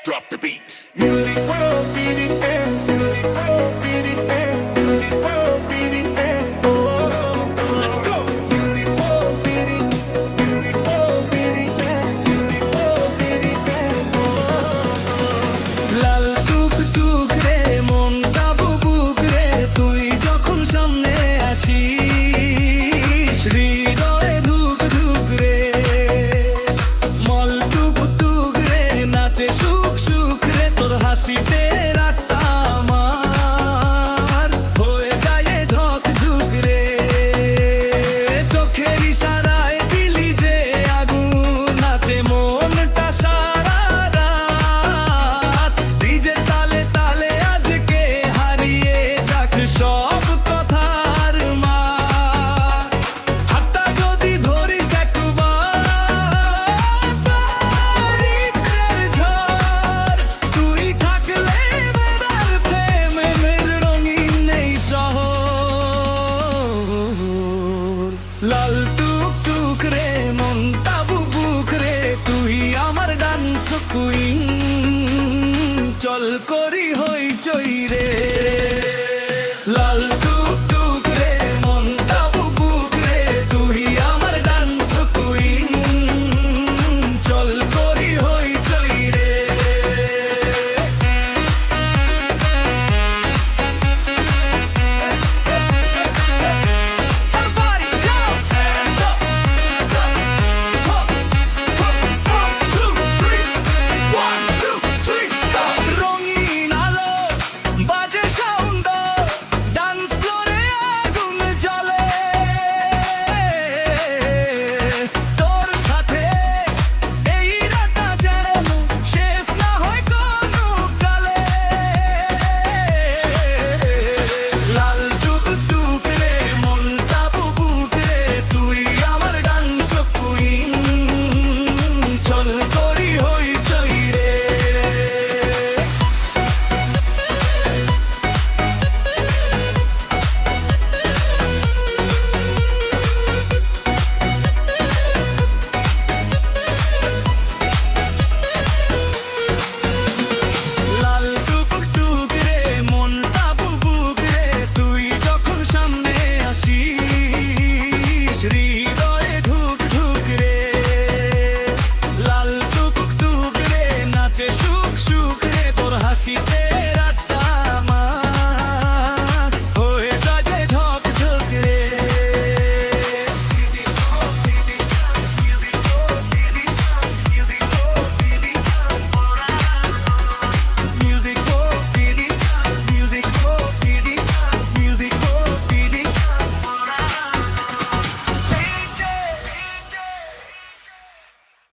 Drop the beat. Music world, BDM, music world, BDM, music world, BDM. Oh, let's go. Music world, BDM, music world, BDM, music world, BDM. লাল টুক টুক রে মনটা বুবুক রে তুই যখন সামনে আসিস হৃদয়ে ধুক ধুক রে মল টুক টুক রে নাচে সুখ সুখ রে তোর হাসিতে রাতটা আমার হয়ে যায় ঝক ঝুক রে চোখের ইশারায় দিলি যে আগুন নাচে মনটা সারা রাত ডিজে তালে তালে আজকে হারিয়ে যাক সব কথার মার হাতটা যদি ধরিস একবার তারিখের ঝড় তুই থাকলে বেড়ার প্রেমের রঙিন নেই শহর লাল টুক টুক রে মনটা বুবুক রে তুই আমার ডান্স কুইন চল করি হইচই রে